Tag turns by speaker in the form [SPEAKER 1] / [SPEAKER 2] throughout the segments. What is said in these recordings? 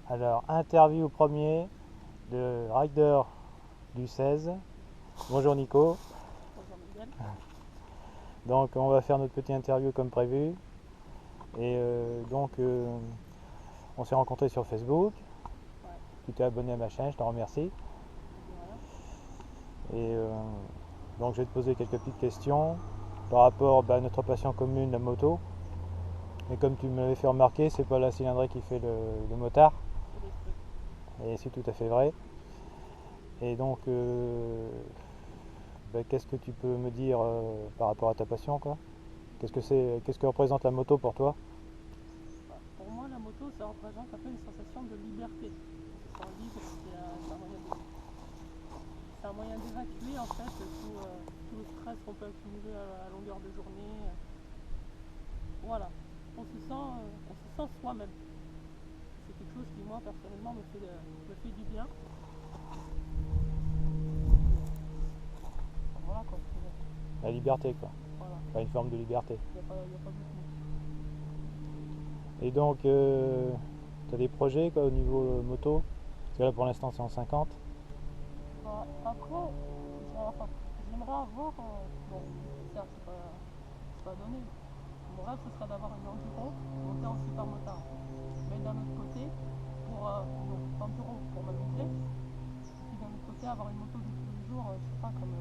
[SPEAKER 1] Alors, interview premier de rider du 16. Bonjour Nico.
[SPEAKER 2] Bonjour Miguel.
[SPEAKER 1] Donc, on va faire notre petite interview comme prévu. Et on s'est rencontrés sur Facebook.
[SPEAKER 2] Ouais.
[SPEAKER 1] Tu t'es abonné à ma chaîne, je t'en remercie.
[SPEAKER 2] Voilà.
[SPEAKER 1] Et donc, je vais te poser quelques petites questions par rapport à notre passion commune, la moto. Et comme tu me l'avais fait remarquer, c'est pas la cylindrée qui fait le motard.
[SPEAKER 2] C'est les trucs.
[SPEAKER 1] Et c'est tout à fait vrai. Et donc, qu'est-ce que tu peux me dire par rapport à ta passion, quoi? Qu'est-ce que représente la moto pour toi?
[SPEAKER 2] Pour moi, la moto, ça représente un peu une sensation de liberté. On se sent libre, c'est un moyen d'évacuer en fait tout le stress qu'on peut accumuler à la longueur de journée. Voilà, on se sent soi-même. C'est quelque chose qui, moi, personnellement, me fait du bien. Voilà quoi.
[SPEAKER 1] La liberté, quoi.
[SPEAKER 2] Voilà.
[SPEAKER 1] Enfin, une forme de liberté.
[SPEAKER 2] Il n'y a pas d'autre mot.
[SPEAKER 1] Et donc, tu as des projets, quoi, au niveau moto? Parce que là, pour l'instant, c'est en 50.
[SPEAKER 2] Après, j'aimerais avoir, bon, certes, c'est pas donné. Mon rêve, ce serait d'avoir une enduro montée en super motard. Mais d'un autre côté, donc enduro pour m'amuser, et puis d'un autre côté, avoir une moto de tous les jours, je sais pas, comme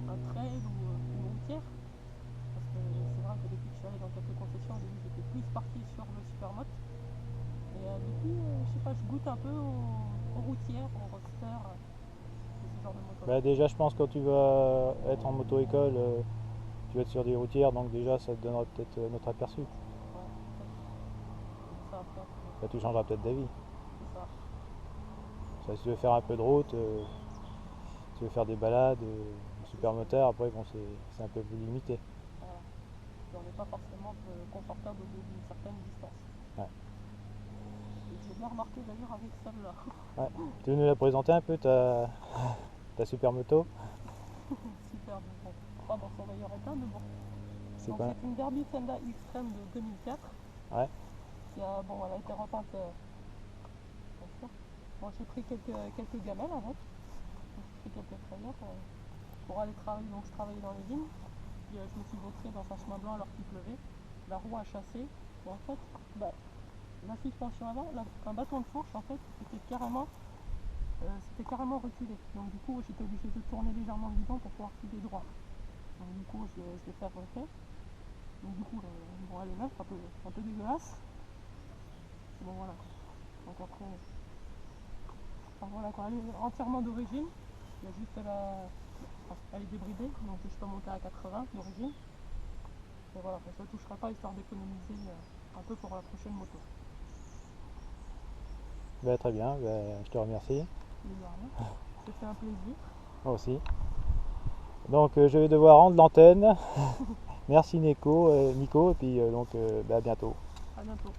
[SPEAKER 2] un trail ou une routière. Parce que c'est vrai que depuis que je suis allé dans quelques concessions, au début, j'étais plus parti sur le supermote. Et depuis, je sais pas, je goûte un peu aux routières, aux roadsters, ce genre de moto.
[SPEAKER 1] Déjà, je pense que quand tu vas être en moto-école, tu vas être sur des routières, donc déjà, ça te donnera peut-être notre aperçu.
[SPEAKER 2] Ouais, peut-être. Ça après,
[SPEAKER 1] Là, tu changeras peut-être d'avis.
[SPEAKER 2] c'est ça.
[SPEAKER 1] Si tu veux faire un peu de route, tu veux faire des balades, super motard, après, bon, c'est un peu plus limité.
[SPEAKER 2] Voilà. Puis on n'est pas forcément confortable au bout d'une certaine distance.
[SPEAKER 1] Ouais.
[SPEAKER 2] Et j'ai bien remarqué d'ailleurs avec celle-là.
[SPEAKER 1] Ouais. Tu veux nous la présenter un peu, ta super moto?
[SPEAKER 2] Super bon. Pas dans son meilleur état, mais bon.
[SPEAKER 1] C'est
[SPEAKER 2] Donc
[SPEAKER 1] quoi?
[SPEAKER 2] c'est une Derby Fenda Extreme de 2004.
[SPEAKER 1] Ouais.
[SPEAKER 2] Elle a été repeinte. Bien sûr. Bon, j'ai pris quelques gamelles avec. J'ai pris quelques frayeurs pour aller travailler. Donc je travaillais dans les vignes. Puis je me suis vautré dans un chemin blanc alors qu'il pleuvait. La roue a chassé. Et en fait, la suspension avant, un bâton de fourche en fait, c'était carrément reculé. Donc du coup, j'étais obligé de tourner légèrement le guidon pour pouvoir filer droit. Donc du coup, je l'ai fait refaire. Donc du coup, elle est neuve, un peu dégueulasse. Bon voilà. Donc après, voilà quoi, elle est entièrement d'origine. Il y a juste elle est débridée, donc je peux monter à 80 d'origine. Et voilà, je ne toucherai pas histoire d'économiser un peu pour la prochaine moto.
[SPEAKER 1] Très bien, je te remercie.
[SPEAKER 2] Mais de rien. C'était un plaisir.
[SPEAKER 1] Moi aussi. Donc, je vais devoir rendre l'antenne. Merci Nico, et puis à bientôt.
[SPEAKER 2] À bientôt.